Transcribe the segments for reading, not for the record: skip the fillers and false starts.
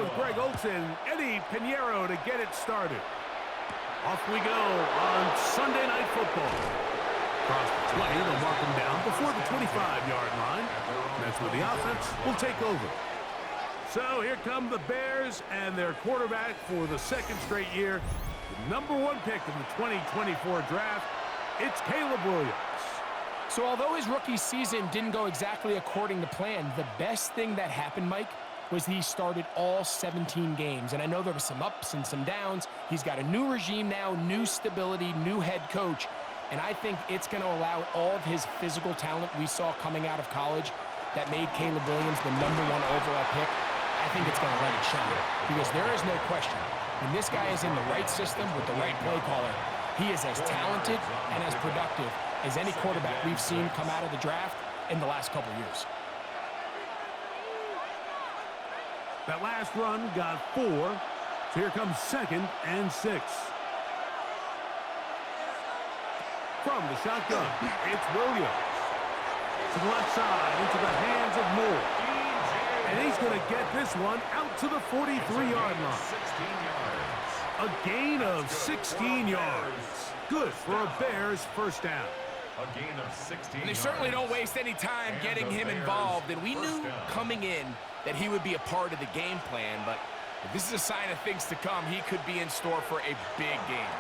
with Greg Olson and Eddie Pinheiro to get it started. Off we go on Sunday Night Football. Across the 20, they'll mark them down before the 25-yard line. That's where the offense will take over. So here come the Bears and their quarterback for the second straight year. The #1 pick in the 2024 draft, it's Caleb Williams. So although his rookie season didn't go exactly according to plan, the best thing that happened, Mike, was he started all 17 games. And I know there were some ups and some downs. He's got a new regime now, new stability, new head coach. And I think it's going to allow all of his physical talent we saw coming out of college that made Caleb Williams the #1 overall pick. I think it's going to let it shine. Because there is no question, when this guy is in the right system with the right play caller, he is as talented and as productive as any quarterback we've seen come out of the draft in the last couple years. That last run got 4. So here comes 2nd and 6. From the shotgun, it's Williams. To the left side, into the hands of Moore. And he's going to get this one out to the 43-yard line. A gain of 16 yards. Good for a Bears first down. A gain of 16 and they certainly don't waste any time getting him involved. And we knew coming in that he would be a part of the game plan. But if this is a sign of things to come, he could be in store for a big game.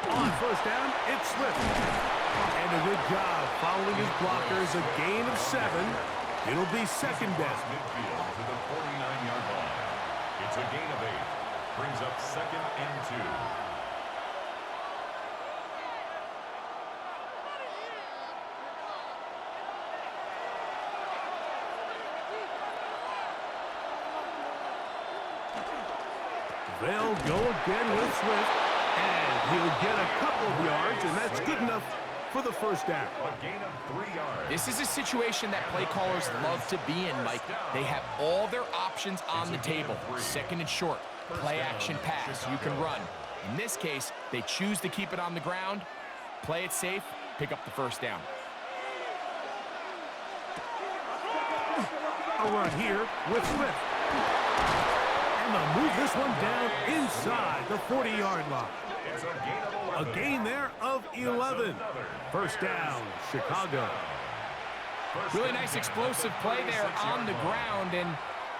On first down, it's Swift. And a good job following his blockers. A gain of 7. It'll be second down. Midfield to the 49-yard line. It's a gain of 8. Brings up 2nd and 2. They'll go again with Swift, and he'll get a couple of yards, and that's good enough for the first down. A gain of 3 yards. This is a situation that play callers love to be in, Mike. They have all their options on the table. Second and short, play action pass, you can run. In this case, they choose to keep it on the ground, play it safe, pick up the first down. A run here with Swift. And they'll move this one down inside the 40-yard line. A gain there of 11. First down, Chicago. Really nice explosive play there on the ground. And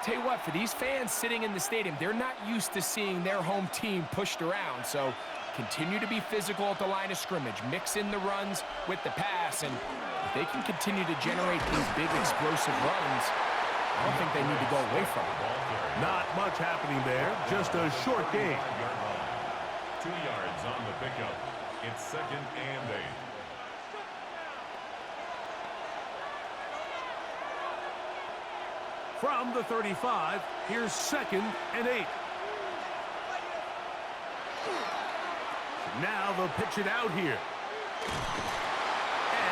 tell you what, for these fans sitting in the stadium, they're not used to seeing their home team pushed around. So continue to be physical at the line of scrimmage. Mix in the runs with the pass. And if they can continue to generate these big explosive runs, I don't think they need to go away from it. Not much happening there. Just a short gain. 2 yards on the pickup. It's 2nd and 8. From the 35, here's 2nd and 8. Now they'll pitch it out here.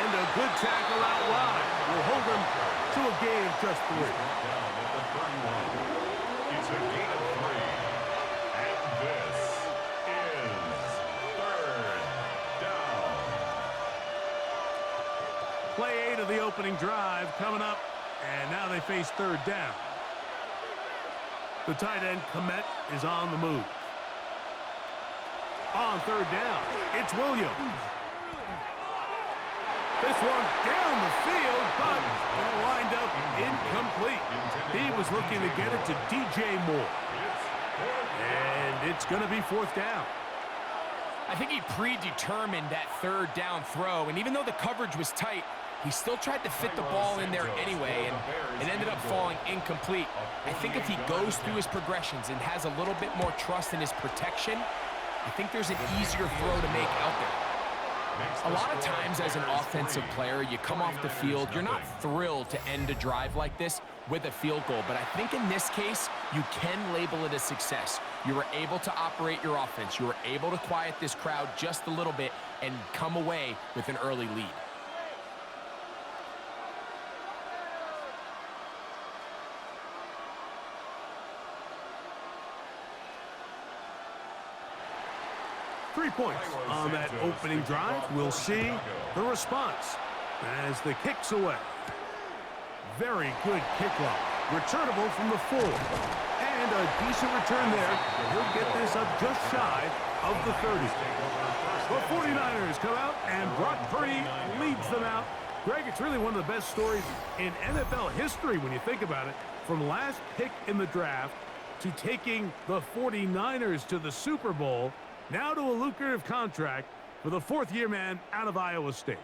And a good tackle out wide will hold them to a gain of just 3. Down at the 31. It's a gain of 3. And this is 3rd down. Play 8 of the opening drive coming up, and now they face 3rd down. The tight end, Komet, is on the move. On 3rd down, it's Williams. This one down the field, but it lined up incomplete. He was looking to get it to DJ Moore. And it's going to be 4th down. I think he predetermined that 3rd down throw, and even though the coverage was tight, he still tried to fit the ball in there anyway, and it ended up falling incomplete. I think if he goes through his progressions and has a little bit more trust in his protection, I think there's an easier throw to make out there. A lot of times as an offensive player, you come off the field, you're not thrilled to end a drive like this with a field goal, but I think in this case, you can label it a success. You were able to operate your offense. You were able to quiet this crowd just a little bit and come away with an early lead. Three points on that opening drive. We'll see the response as the kick's away. Very good kickoff. Returnable from the 4. And a decent return there. He'll get this up just shy of the 30. The 49ers come out, and Brock Purdy leads them out. Greg, it's really one of the best stories in NFL history when you think about it. From last pick in the draft to taking the 49ers to the Super Bowl, now to a lucrative contract for the fourth-year man out of Iowa State.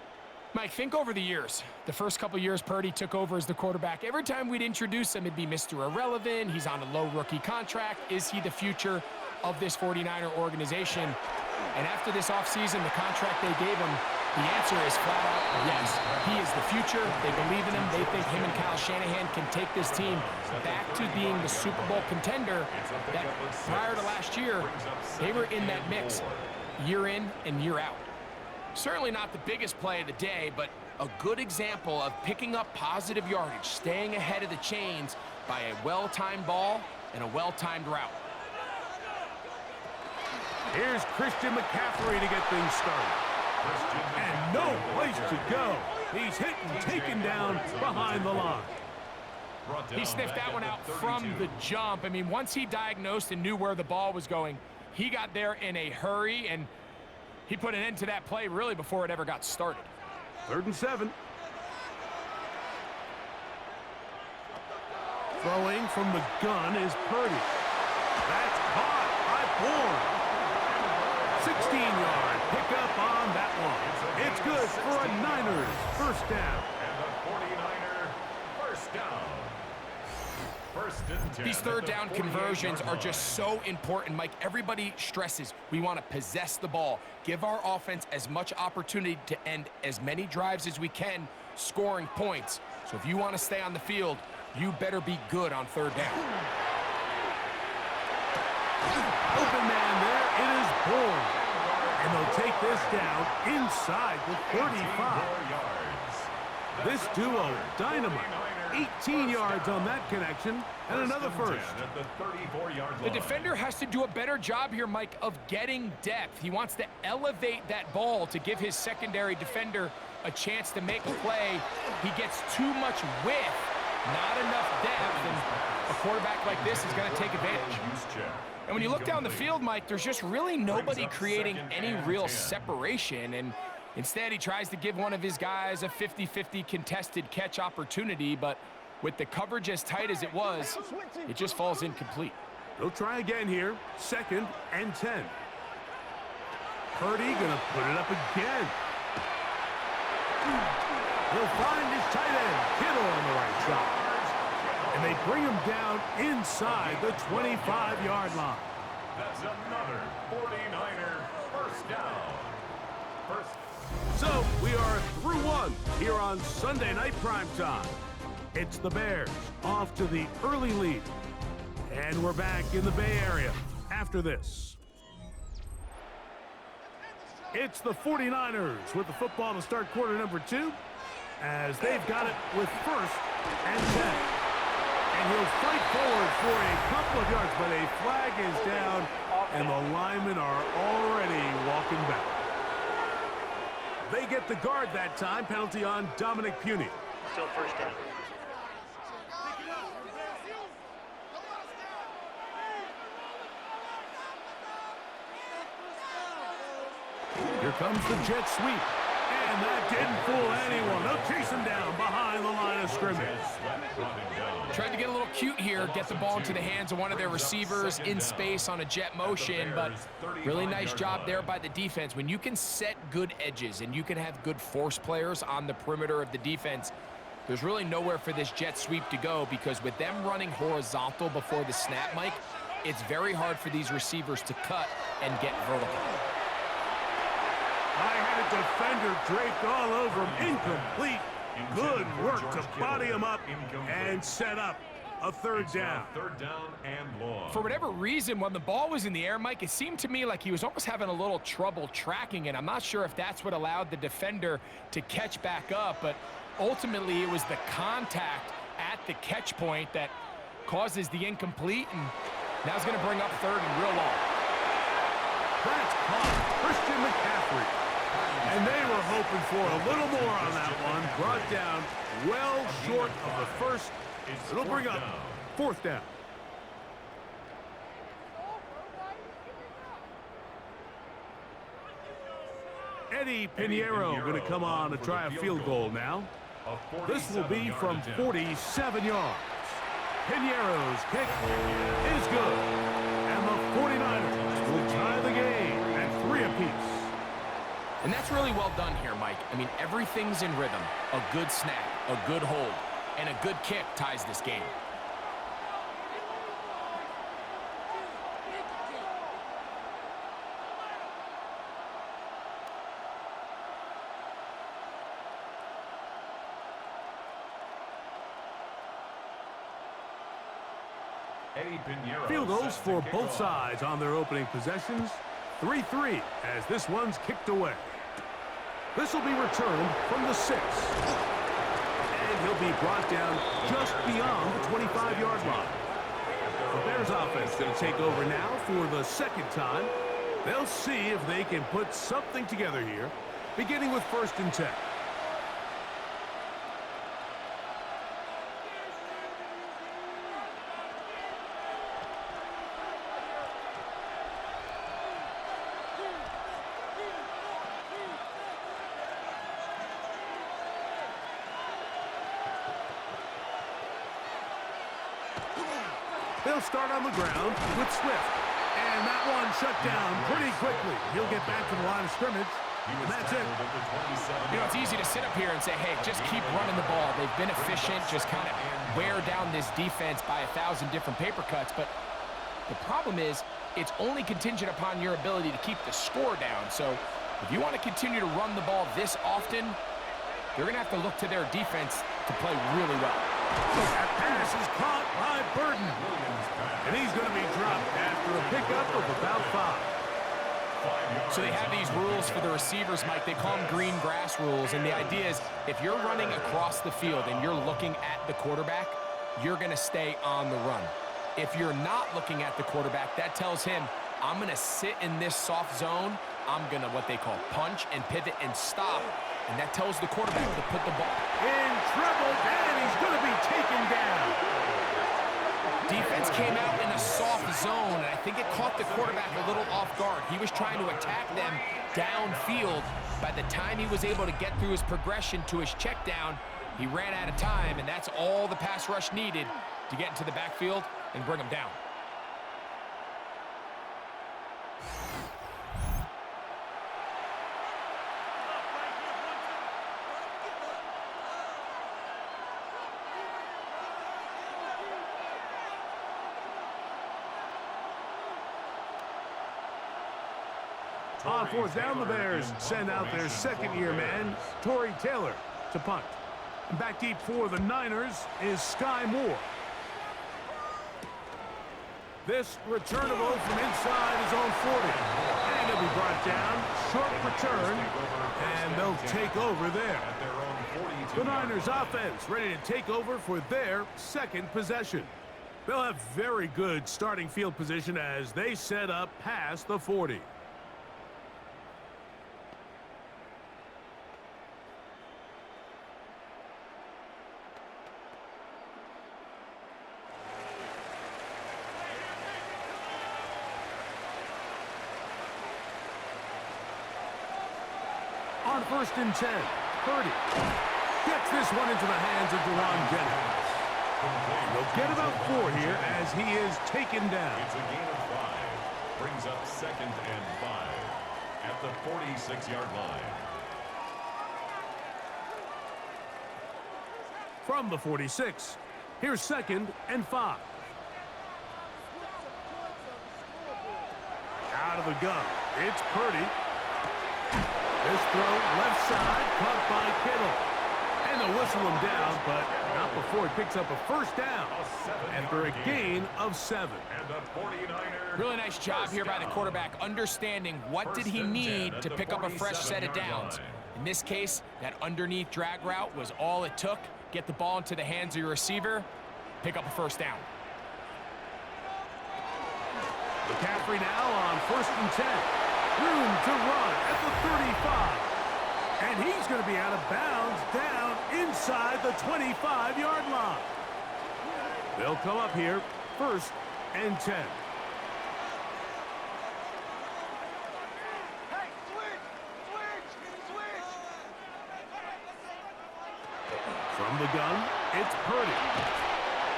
Mike, think over the years. The first couple years Purdy took over as the quarterback, every time we'd introduce him, it'd be Mr. Irrelevant. He's on a low rookie contract. Is he the future of this 49er organization? And after this offseason, the contract they gave him, the answer is flat out yes. He is the future. They believe in him. They think him and Kyle Shanahan can take this team back to being the Super Bowl contender that prior to last year, they were in that mix year in and year out. Certainly not the biggest play of the day, but a good example of picking up positive yardage, staying ahead of the chains by a well-timed ball and a well-timed route. Here's Christian McCaffrey to get things started. And no place to go. He's hit and taken down behind the line. He sniffed that one out from the jump. I mean, once he diagnosed and knew where the ball was going, he got there in a hurry, and he put an end to that play really before it ever got started. 3rd and 7. Throwing from the gun is Purdy. That's caught by Bourne. 16-yard pickup on that one. It's good for a Niners first down. And the 49er first down. First and 10. These third down conversions are just so important, Mike. Everybody stresses we want to possess the ball, give our offense as much opportunity to end as many drives as we can, scoring points. So if you want to stay on the field, you better be good on third down. Open man there, it is Bourne. And they'll take this down inside the 35. This duo, dynamite. 18 yards on that connection, and another first. The defender has to do a better job here, Mike, of getting depth. He wants to elevate that ball to give his secondary defender a chance to make a play. He gets too much width, not enough depth, and a quarterback like this is going to take advantage. And when you look down the field, Mike, there's just really nobody creating any real separation, and instead he tries to give one of his guys a 50-50 contested catch opportunity, but with the coverage as tight as it was, it just falls incomplete. They'll try again here, 2nd and 10. Purdy gonna put it up again. He'll find his tight end, Kittle on the right side. And they bring him down inside the 25-yard line. That's another 49er first down. So we are through one here on Sunday Night Primetime. It's the Bears off to the early lead. And we're back in the Bay Area after this. It's the 49ers with the football to start quarter number 2, as they've got it with 1st and 10. And he'll fight forward for a couple of yards, but a flag is down, and the linemen are already walking back. They get the guard that time. Penalty on Dominic Puny. Still first down. Here comes the jet sweep. And that didn't fool anyone. They'll chase him down behind the line of scrimmage. Tried to get a little cute here, get the ball into the hands of one of their receivers in space on a jet motion, but really nice job there by the defense. When you can set good edges and you can have good force players on the perimeter of the defense, there's really nowhere for this jet sweep to go, because with them running horizontal before the snap, Mike, it's very hard for these receivers to cut and get vertical. I had a defender draped all over him. Incomplete. Good work to body him up and set up a third down. Third down and long. For whatever reason, when the ball was in the air, Mike, it seemed to me like he was almost having a little trouble tracking it. I'm not sure if that's what allowed the defender to catch back up, but ultimately it was the contact at the catch point that causes the incomplete, and now it's going to bring up third and real long. That's caught. Christian McCaffrey. And they were hoping for a little more on that one. Brought down well short of the first. It'll bring up 4th down. Eddie Pinheiro going to come on to try a field goal now. This will be from 47 yards. Pinheiro's kick is good. And the 49ers will tie the game at 3 apiece. And that's really well done here, Mike. I mean, everything's in rhythm. A good snap, a good hold, and a good kick ties this game. Field goals for both sides on their opening possessions. 3-3 as this one's kicked away. This will be returned from the 6. And he'll be brought down just beyond the 25-yard line. The Bears offense going to take over now for the second time. They'll see if they can put something together here, beginning with 1st and 10. They'll start on the ground with Swift. And that one shut down pretty quickly. He'll get back to the line of scrimmage. And that's it. You know, it's easy to sit up here and say, hey, just keep running the ball. They've been efficient, just kind of wear down this defense by 1,000 different paper cuts. But the problem is, it's only contingent upon your ability to keep the score down. So if you want to continue to run the ball this often, they're going to have to look to their defense to play really well. That pass is caught by Burton. And he's going to be dropped after a pickup of about 5. So they have these rules for the receivers, Mike. They call them green grass rules. And the idea is if you're running across the field and you're looking at the quarterback, you're going to stay on the run. If you're not looking at the quarterback, that tells him, I'm going to sit in this soft zone. I'm going to what they call punch and pivot and stop. And that tells the quarterback to put the ball in trouble, and he's going to be taken down. Defense came out in a soft zone, and I think it caught the quarterback a little off guard. He was trying to attack them downfield. By the time he was able to get through his progression to his check down, he ran out of time, and that's all the pass rush needed to get into the backfield and bring him down. On 4th down, the Bears send out their second-year man, Torrey Taylor, to punt. And back deep for the Niners is Sky Moore. This returnable from inside his own 40. And it'll be brought down. Short return. And they'll take over there. The Niners offense ready to take over for their second possession. They'll have very good starting field position as they set up past the 40. On 1st and 10, Purdy gets this one into the hands of Dewan Jennings. They'll get about 4 here as he is taken down. It's a gain of 5. Brings up 2nd and 5 at the 46-yard line. From the 46, here's 2nd and 5. Out of the gun, it's Purdy. This throw left side, caught by Kittle. And they'll whistle him down, but not before he picks up a 1st down after a gain of 7. And the 49ers. Really nice job here by the quarterback, understanding what did he need to pick up a fresh set of downs. In this case, that underneath drag route was all it took. Get the ball into the hands of your receiver, pick up a 1st down. McCaffrey now on 1st and 10. Room to run at the 35. And he's going to be out of bounds down inside the 25-yard line. They'll come up here 1st and 10. the gun. It's Purdy.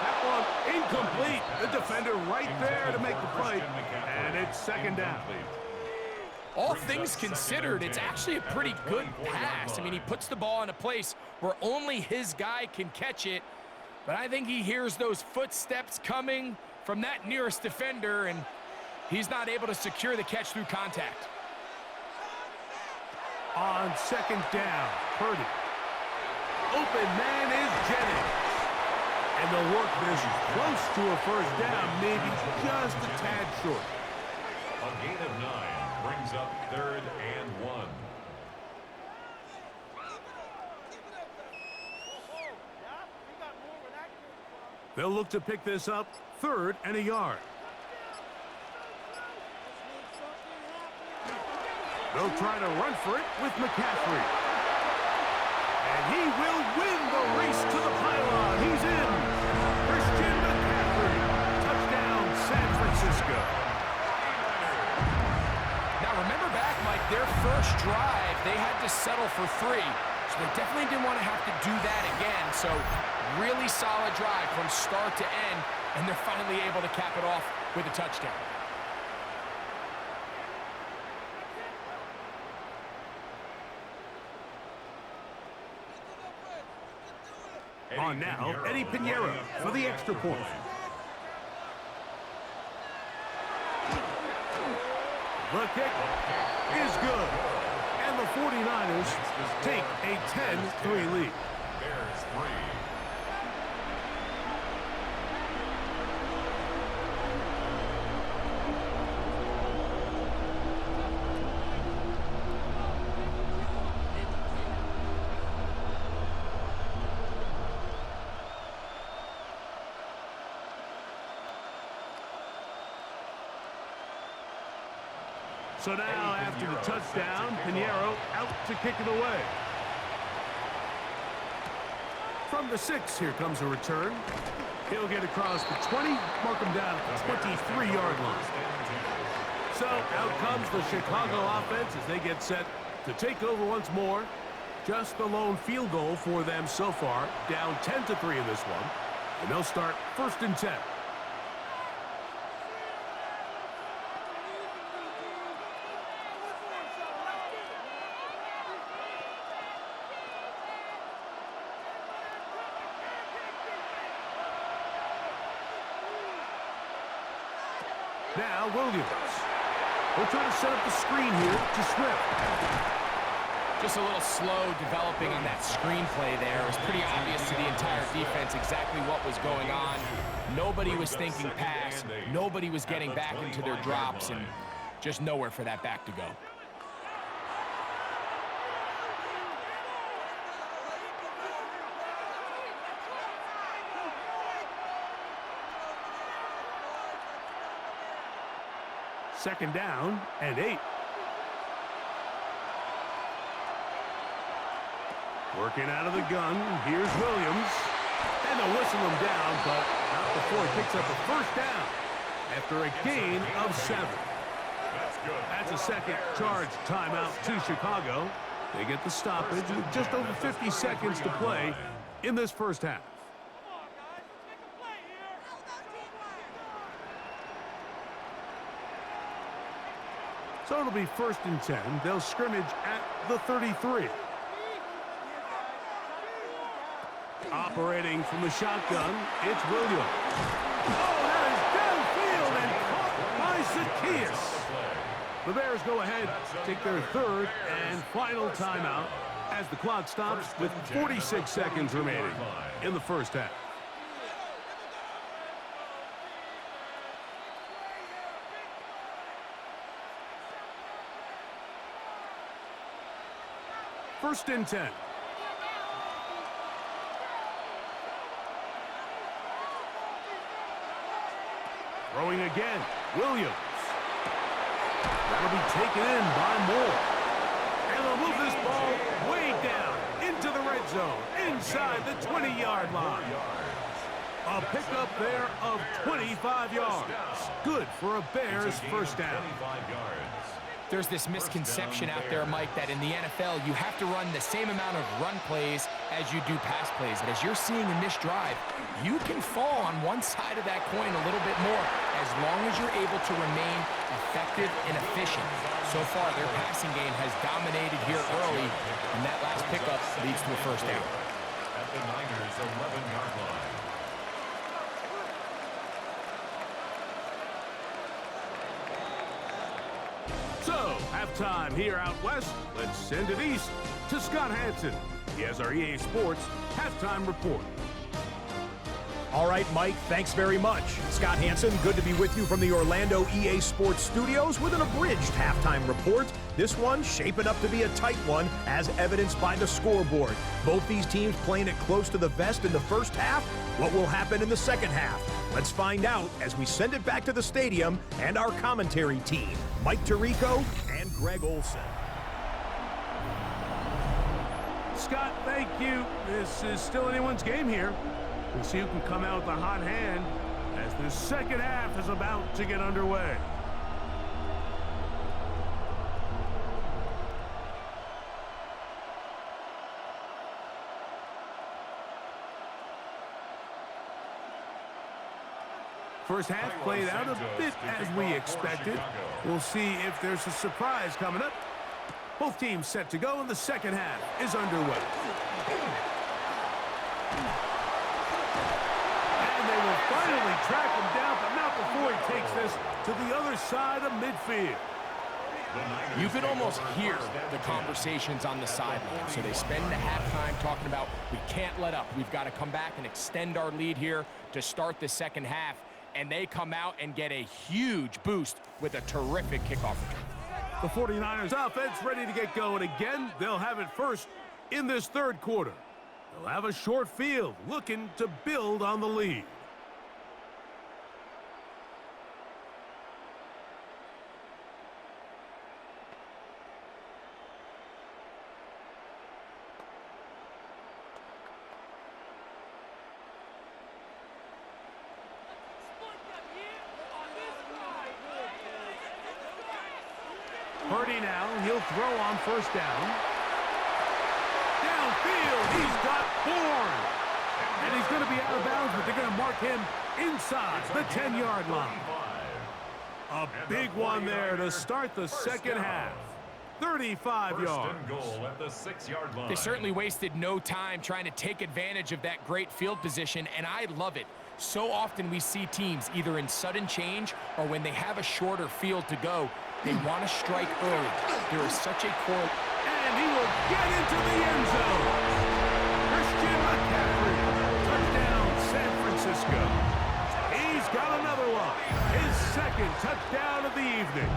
That one incomplete. The defender right there to make the play. And it's second down. All things considered, it's actually a pretty good pass. I mean, he puts the ball in a place where only his guy can catch it. But I think he hears those footsteps coming from that nearest defender, and he's not able to secure the catch through contact. On second down, Purdy. Open man is Jennings. And they'll work this close to a first down, maybe just a tad short. A gain of 9 brings up 3rd and 1. They'll look to pick this up 3rd and a yard. They'll try to run for it with McCaffrey. And he will win the race to the pylon. He's in. Christian McCaffrey. Touchdown, San Francisco. Now, remember back, Mike, their first drive, they had to settle for 3. So they definitely didn't want to have to do that again. So really solid drive from start to end, and they're finally able to cap it off with a touchdown. On now, Eddie Pinheiro for the extra point. The kick is good. And the 49ers take a 10-3 lead. Bears 3. So now, after the touchdown, Pinheiro out to kick it away. From the 6, here comes a return. He'll get across the 20, mark him down at the 23-yard line. So out comes the Chicago offense as they get set to take over once more. Just the lone field goal for them so far, down 10-3 in this one. And they'll start 1st and 10. Now Williams. We'll try to set up the screen here to Swift. Just a little slow developing on that screenplay there. It was pretty obvious to the entire defense exactly what was going on. Nobody was thinking pass. Nobody was getting back into their drops, and just nowhere for that back to go. Second down and 8. Working out of the gun. Here's Williams. And they'll whistle him down, but not before he picks up a first down after a gain of 7. That's a second charge timeout to Chicago. They get the stoppage with just over 50 seconds to play in this first half. So it'll be 1st and 10. They'll scrimmage at the 33. Operating from the shotgun, it's Williams. Oh, that is downfield and caught by Zacchaeus. The Bears go ahead, take their 3rd and final timeout as the clock stops with 46 seconds remaining in the first half. First and 10. Throwing again, Williams. That'll be taken in by Moore. And they'll move this ball way down into the red zone, inside the 20-yard line. A pickup there of 25 yards. Good for a Bears first down. There's this misconception out there, Mike, that in the NFL, you have to run the same amount of run plays as you do pass plays. But as you're seeing in this drive, you can fall on one side of that coin a little bit more as long as you're able to remain effective and efficient. So far, their passing game has dominated here early, and that last pickup leads to a first down. At the Niners' 11-yard line. So, halftime here out west. Let's send it east to Scott Hansen. He has our EA Sports halftime report. All right, Mike, thanks very much. Scott Hansen, good to be with you from the Orlando EA Sports studios with an abridged halftime report. This one shaping up to be a tight one, as evidenced by the scoreboard. Both these teams playing it close to the vest in the first half. What will happen in the second half? Let's find out as we send it back to the stadium and our commentary team, Mike Tirico and Greg Olson. Scott, thank you. This is still anyone's game here. We'll see who can come out with a hot hand as the second half is about to get underway. First half played out a bit as we expected. We'll see if there's a surprise coming up. Both teams set to go, and the second half is underway. And they will finally track him down, but not before he takes this to the other side of midfield. You could almost hear the conversations on the sideline. So they spend the halftime talking about, we can't let up. We've got to come back and extend our lead here to start the second half. And they come out and get a huge boost with a terrific kickoff return. The 49ers offense ready to get going again. They'll have it first in this third quarter. They'll have a short field looking to build on the lead. Purdy now, he'll throw on first down. Downfield, he's got Bourne. And he's going to be out of bounds, but they're going to mark him inside the 10-yard line. A big one there to start the second half. 35 yards. Goal at the 6-yard line. They certainly wasted no time trying to take advantage of that great field position, and I love it. So often we see teams either in sudden change or when they have a shorter field to go, they want to strike early. There is such a core. And he will get into the end zone. Christian McCaffrey, touchdown San Francisco. He's got another one. His second touchdown of the evening.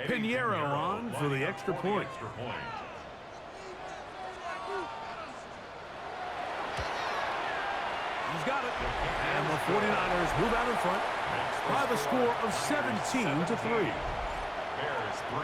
Pinheiro on for the extra point. He's got it. And the 49ers move out in front by the score of 17-3. Bears 3.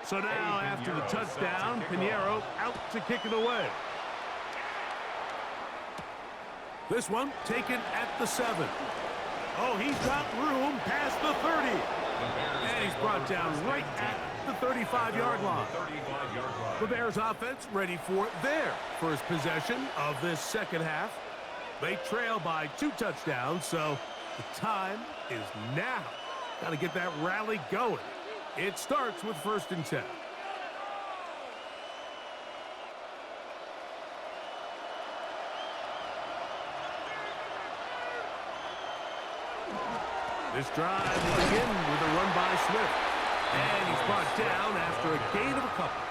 So now, after the touchdown, Pinheiro out to kick it away. This one taken at the 7. Oh, he's got room past the 30. And he's brought down right at the 35-yard line. The Bears offense ready for their first possession of this second half. They trail by 2 touchdowns, so the time is now. Got to get that rally going. It starts with 1st and 10. This drive will begin with a run by Swift. And he's brought down after a gain of a couple.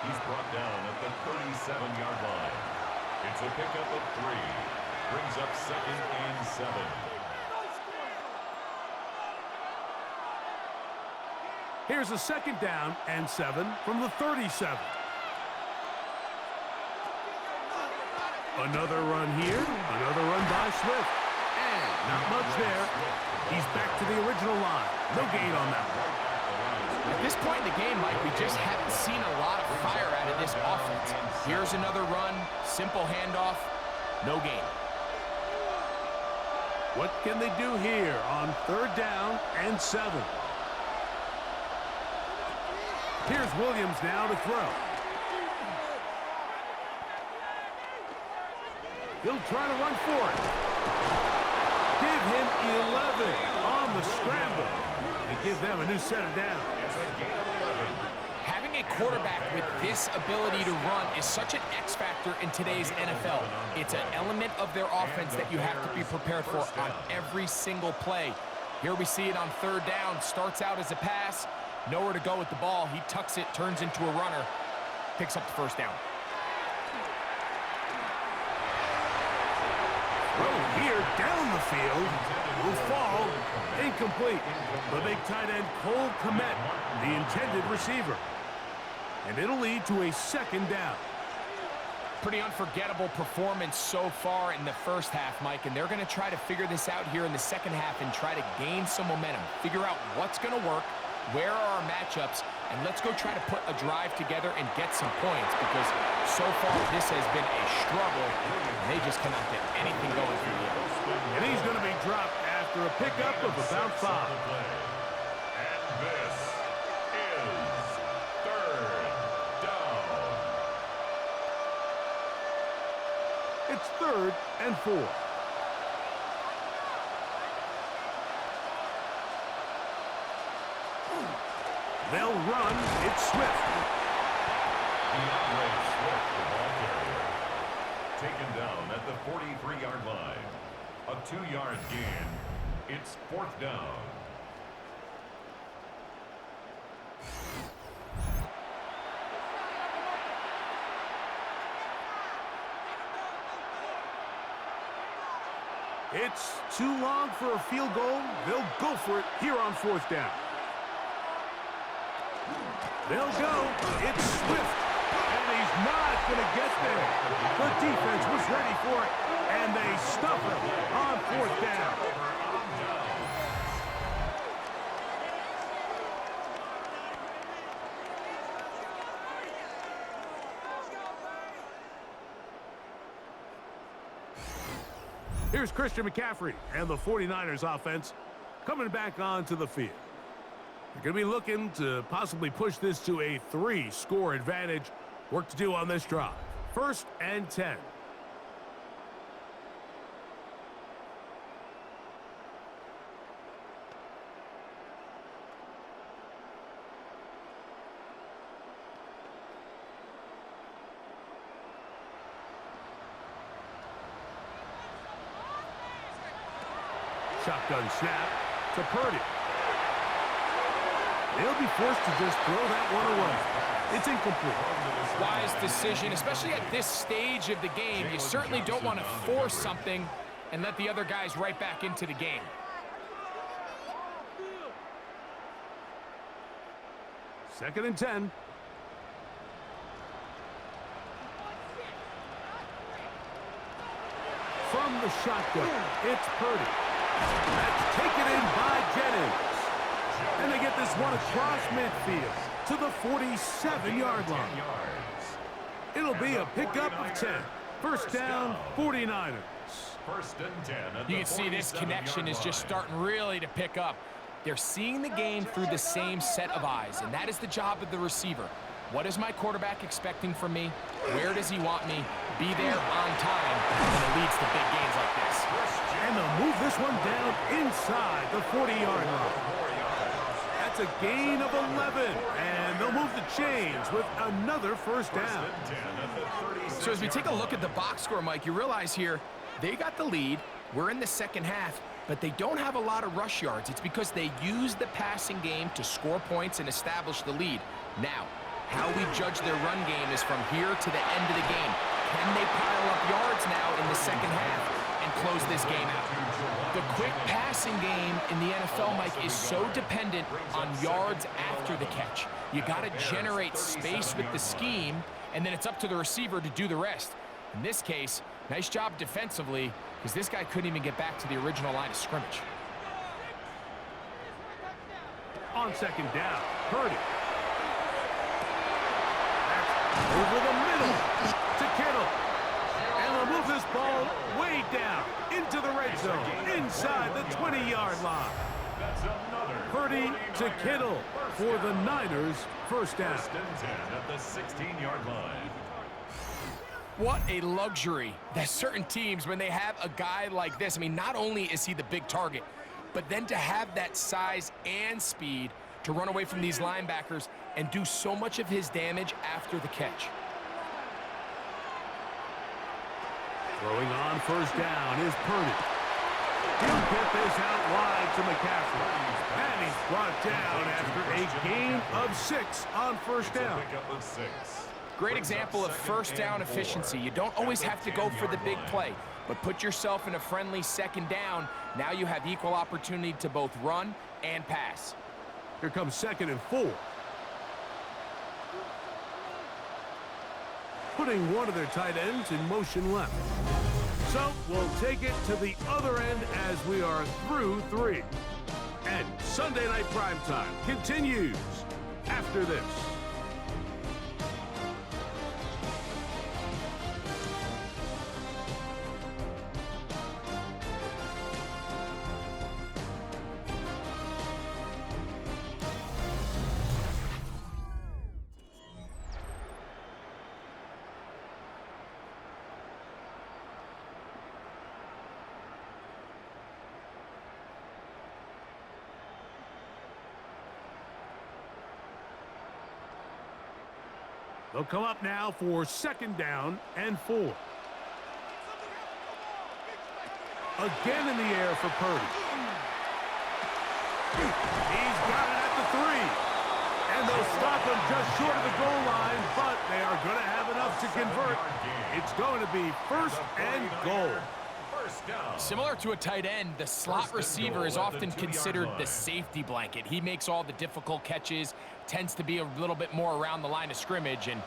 He's brought down at the 37-yard line. It's a pickup of 3. Brings up 2nd and 7. Here's a 2nd down and 7 from the 37. Another run here. Another run by Swift. And not much there. He's back to the original line. No gain on that one. At this point in the game, Mike, we just haven't seen a lot of fire out of this offense. Here's another run, simple handoff, no gain. What can they do here on 3rd down and 7? Here's Williams now to throw. He'll try to run for it. Give him 11 on the scramble and give them a new set of downs. Having a quarterback with this ability to run is such an X factor in today's NFL. It's an element of their offense that you have to be prepared for on every single play. Here we see it on 3rd down. Starts out as a pass. Nowhere to go with the ball. He tucks it, turns into a runner. Picks up the 1st down. Throw here down the field. Will fall. Incomplete. The big tight end Cole Kmet, the intended receiver. And it'll lead to a 2nd down. Pretty unforgettable performance so far in the first half, Mike, and they're going to try to figure this out here in the second half and try to gain some momentum, figure out what's going to work, where are our matchups, and let's go try to put a drive together and get some points, because so far this has been a struggle, and they just cannot get anything going through here. And he's going to be dropped after a pickup of about 5. And this is 3rd down. It's 3rd and 4. They'll run. It's Swift. DeAndre Swift, the ball carrier. Taken down at the 43-yard line. A 2-yard gain. It's 4th down. It's too long for a field goal. They'll go for it here on 4th down. They'll go. It's Swift. And he's not going to get there. The defense was ready for it. And they stuff it on 4th down. Here's Christian McCaffrey and the 49ers offense coming back onto the field. They're going to be looking to possibly push this to a 3-score advantage. Work to do on this drive. 1st and 10. Shotgun snap to Purdy. They'll be forced to just throw that one away. It's incomplete. Wise decision, especially at this stage of the game. You certainly don't want to force something and let the other guys right back into the game. Second and 10. From the shotgun, it's Purdy. That's taken in by Jennings. And they get this one across midfield to the 47-yard line. It'll be a pickup of 10. 1st down, 49ers. 1st and 10. You can see this connection is just starting really to pick up. They're seeing the game through the same set of eyes, and that is the job of the receiver. What is my quarterback expecting from me? Where does he want me? Be there on time, and it leads to big gains like this. And they'll move this one down inside the 40-yard line. That's a gain of 11, and they'll move the chains with another 1st down. So as we take a look at the box score, Mike, you realize here they got the lead. We're in the second half, but they don't have a lot of rush yards. It's because they use the passing game to score points and establish the lead. Now, how we judge their run game is from here to the end of the game. Can they pile up yards now in the second half and close this game out? The quick passing game in the NFL, Mike, is so dependent on yards after the catch. You got to generate space with the scheme, and then it's up to the receiver to do the rest. In this case, nice job defensively, because this guy couldn't even get back to the original line of scrimmage. On second down, Purdy. That's over the middle to Kittle. And they'll move this ball way down into the red zone, inside the 20-yard line. Purdy to Kittle for the Niners, first down. First and 10 at the 16-yard line. What a luxury that certain teams, when they have a guy like this, I mean, not only is he the big target, but then to have that size and speed to run away from these linebackers and do so much of his damage after the catch. Throwing on first down is Purdy. He'll get this out wide to McCaffrey. And he's brought down after a gain of 6 on first down. Pickup of 6. Great example of first down efficiency. You don't always have to go for the big play, but put yourself in a friendly second down. Now you have equal opportunity to both run and pass. Here comes second and 4. Putting one of their tight ends in motion left. So we'll take it to the other end as we are through 3. And Sunday Night Primetime continues after this. They'll come up now for second down and 4. Again in the air for Purdy. He's got it at the 3. And they'll stop him just short of the goal line, but they are going to have enough to convert. It's going to be first and goal. Similar to a tight end, the slot receiver is often considered the safety blanket. He makes all the difficult catches, tends to be a little bit more around the line of scrimmage, and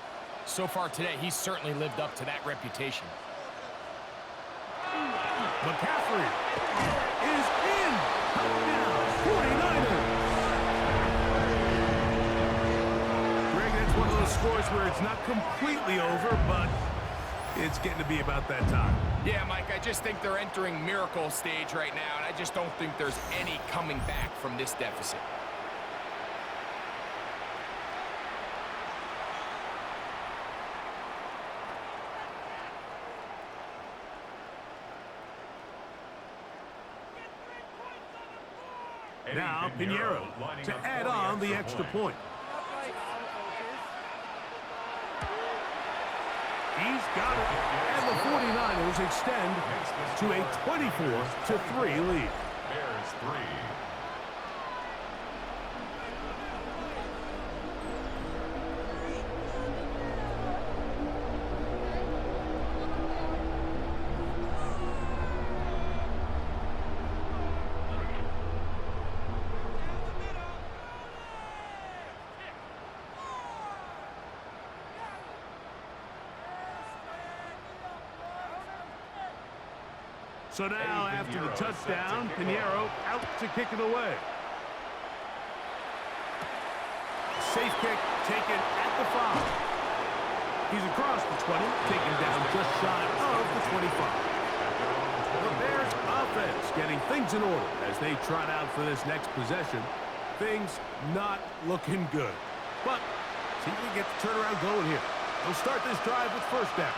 so far today, he's certainly lived up to that reputation. McCaffrey is in. Touchdown, 49ers. Greg, that's one of those scores where it's not completely over, but it's getting to be about that time. Yeah, Mike, I just think they're entering miracle stage right now, and I just don't think there's any coming back from this deficit. Now Pinheiro to add on the extra point. He's got it, and the 49ers extend to a 24-3 lead. Bears 3. So now, after the touchdown, Pinheiro out to kick it away. Safe kick taken at the 5. He's across the 20, taken down just shy of the 25. The Bears offense getting things in order as they trot out for this next possession. Things not looking good. But see if we can get the turnaround going here. They'll start this drive with first down.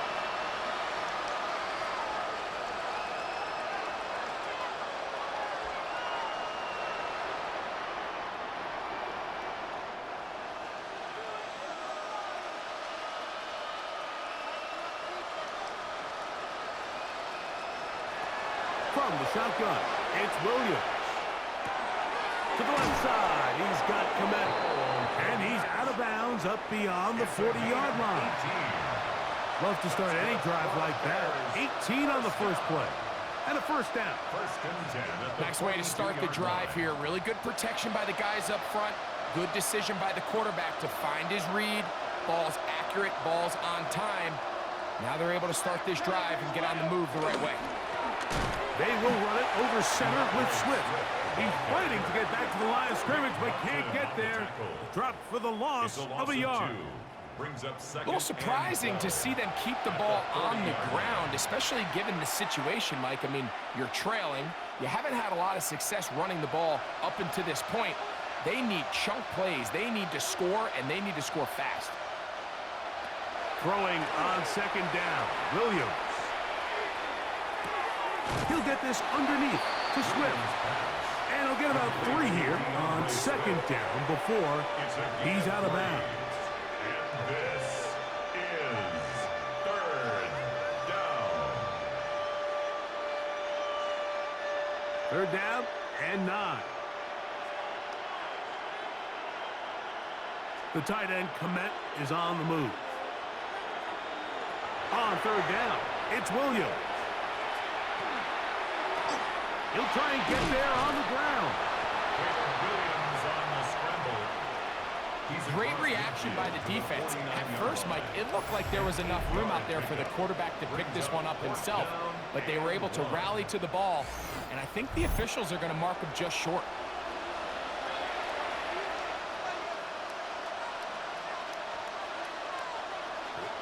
From the shotgun, It's Williams. To the left side, he's got Komet. And he's out of bounds up beyond the 40-yard line. Love to start any drive like that. 18 on the first play. And a first down. Nice way to start the drive here. Really good protection by the guys up front. Good decision by the quarterback to find his read. Ball's accurate, ball's on time. Now they're able to start this drive and get on the move the right way. They will run it over center with Swift. He's fighting to get back to the line of scrimmage, but can't get there. Dropped for the loss of a yard. A little surprising to see them keep the ball on the ground, especially given the situation, Mike. I mean, you're trailing. You haven't had a lot of success running the ball up until this point. They need chunk plays. They need to score, and they need to score fast. Throwing on second down, Williams. He'll get this underneath to Swift. And he'll get about 3 here on second down before he's out of bounds. And this is third down. Third down and 9. The tight end, Komet, is on the move. On third down, it's Williams. He'll try and get there on the ground. Williams on the scramble. Great reaction by the defense. At first, Mike, it looked like there was enough room out there for the quarterback to pick this one up himself, but they were able to rally to the ball, and I think the officials are going to mark him just short.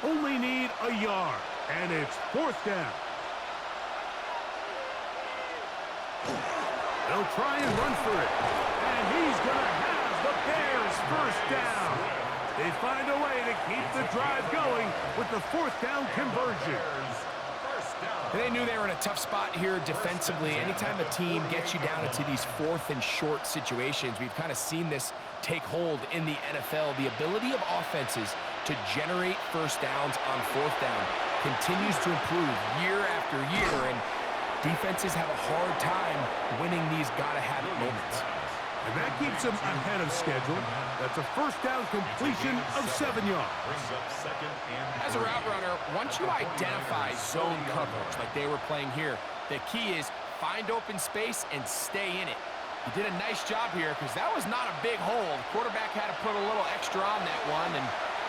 Only need a yard, and it's fourth down. They'll try and run for it, and he's going to have the Bears first down. They find a way to keep the drive going with the fourth down conversion. They knew they were in a tough spot here defensively. Anytime a team gets you down into these fourth and short situations, we've kind of seen this take hold in the NFL. The ability of offenses to generate first downs on fourth down continues to improve year after year, and defenses have a hard time winning these gotta-have-it moments. And that keeps them ahead of schedule. That's a first down completion of 7 yards. As a route runner, once you identify zone coverage like they were playing here, the key is find open space and stay in it. He did a nice job here because that was not a big hole. The quarterback had to put a little extra on that one, and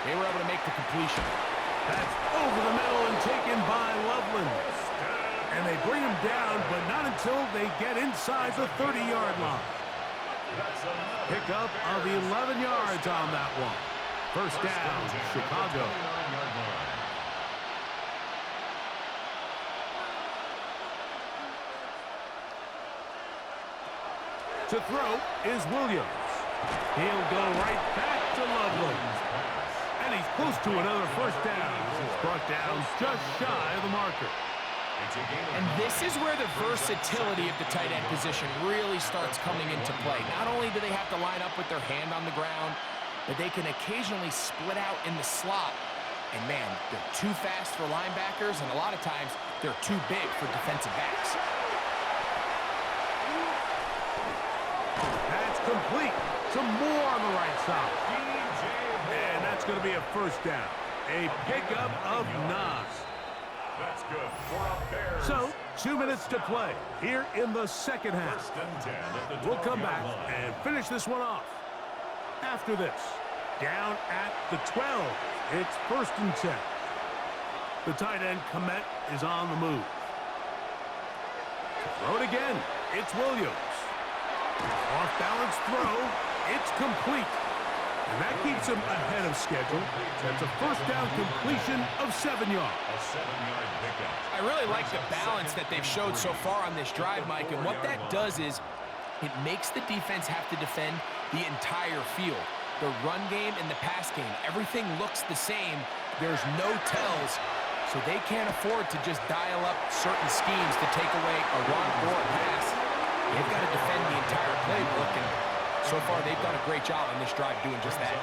they were able to make the completion. That's over the middle and taken by Loveland. And they bring him down, but not until they get inside the 30-yard line. Pickup of 11 yards on that one. First down, Chicago. To throw is Williams. He'll go right back to Loveland. And he's close to another first down. It's brought down just shy of the marker. And this is where the versatility of the tight end position really starts coming into play. Not only do they have to line up with their hand on the ground, but they can occasionally split out in the slot. And man, they're too fast for linebackers, and a lot of times they're too big for defensive backs. That's complete. Some more on the right side. And that's going to be a first down. A pickup of 9. That's good for a Bears. So, 2 minutes to play here in the second half. First and 10 at the We'll come 12-yard back line. and finish this one off. After this, down at the 12, it's first and 10. The tight end, Komet, is on the move. Throw it again. It's Williams. Off-balance throw. It's complete. And that keeps him ahead of schedule. That's a first down completion of 7 yards. A 7-yard pickup. I really like the balance that they've showed so far on this drive, Mike, and what that does is it makes the defense have to defend the entire field. The run game and the pass game, everything looks the same. There's no tells, so they can't afford to just dial up certain schemes to take away a run or a pass. They've got to defend the entire playbook, and so far they've done a great job on this drive doing just that.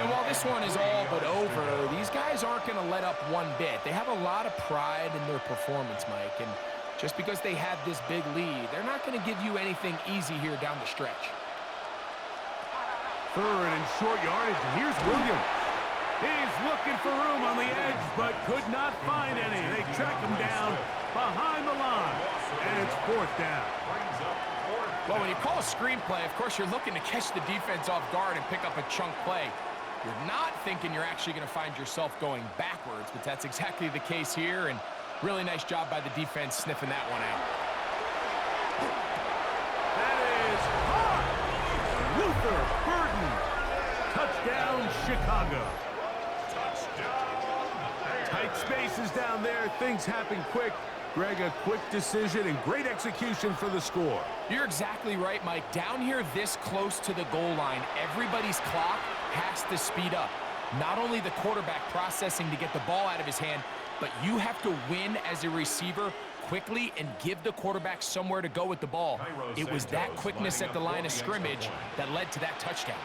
And while this one is all but over, these guys aren't going to let up one bit. They have a lot of pride in their performance, Mike, and Just because they have this big lead, they're not going to give you anything easy here down the stretch. Third and short yardage, and here's Williams. He's looking for room on the edge, but could not find any. They track him down behind the line, and it's fourth down. Well, when you call a screenplay, of course, you're looking to catch the defense off guard and pick up a chunk play. You're not thinking you're actually going to find yourself going backwards, but that's exactly the case here, and really nice job by the defense sniffing that one out. That is caught! Luther Burden. Touchdown, Chicago. Tight spaces down there. Things happen quick. Greg, a quick decision and great execution for the score. You're exactly right, Mike. Down here this close to the goal line, everybody's clock has to speed up. Not only the quarterback processing to get the ball out of his hand, but you have to win as a receiver quickly and give the quarterback somewhere to go with the ball. It was that quickness at the line of scrimmage that led to that touchdown.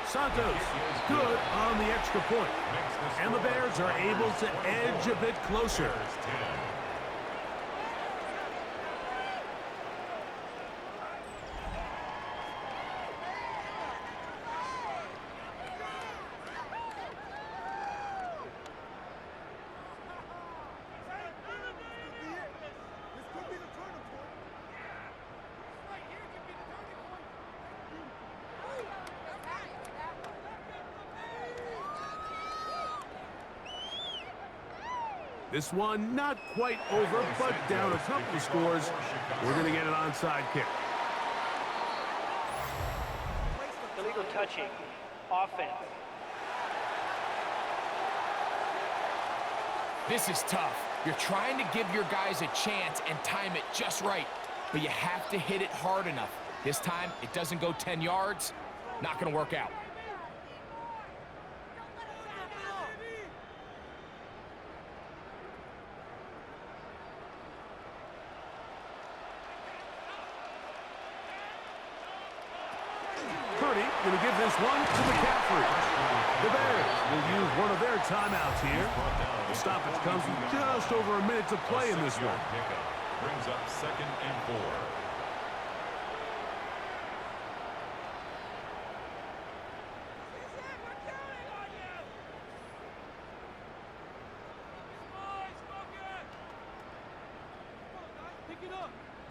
Santos, good on the extra point. And the Bears are able to edge a bit closer. This one not quite over, but down a couple of scores. We're going to get an onside kick. Illegal touching. Offense. This is tough. You're trying to give your guys a chance and time it just right, but you have to hit it hard enough. This time, it doesn't go 10 yards. Not going to work out. Going to give this one to McCaffrey. The Bears will use one of their timeouts here. The stoppage comes with just over a minute to play in this one. Brings up 2nd and 4.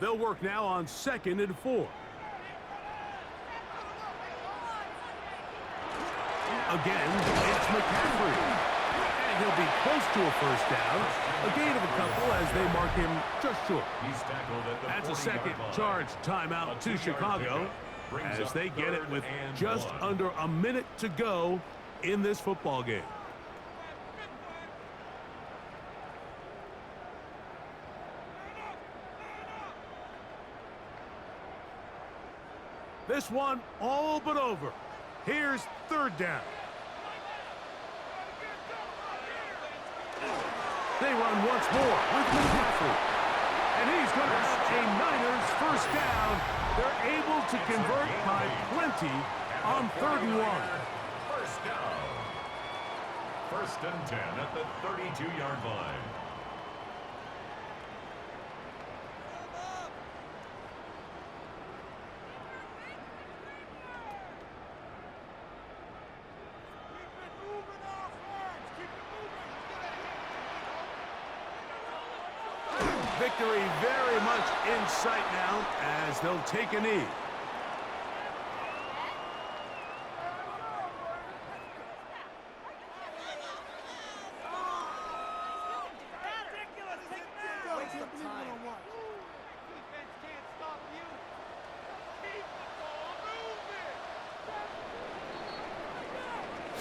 They'll work now on 2nd and 4. Again, it's McCaffrey. And he'll be close to a first down. A gain of a couple as they mark him just short. That's a second charge timeout to Chicago as they get it with just under a minute to go in this football game. This one all but over. Here's 3rd down. They run once more with McCaffrey. And he's going to have a Niners first down. They're able to convert by plenty on 3rd and 1. First down. 1st and 10 at the 32-yard line. Victory very much in sight now as they'll take a knee.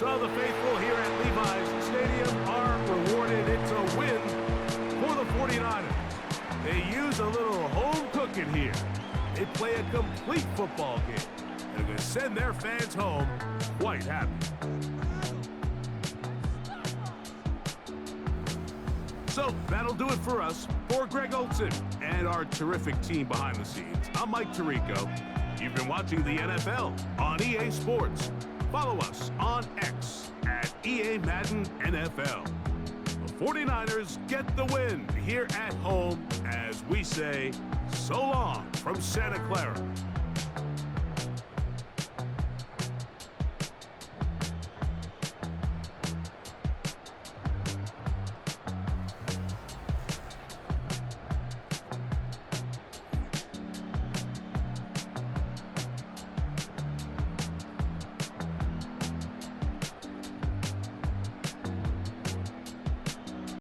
So the faithful here at Levi's Stadium are rewarded. It's a win for the 49ers. They use a little home cooking here. They play a complete football game. They're going to send their fans home quite happy. So that'll do it for us. For Greg Olson and our terrific team behind the scenes, I'm Mike Tirico. You've been watching the NFL on EA Sports. Follow us on X at EA Madden NFL. 49ers get the win here at home as we say so long from Santa Clara.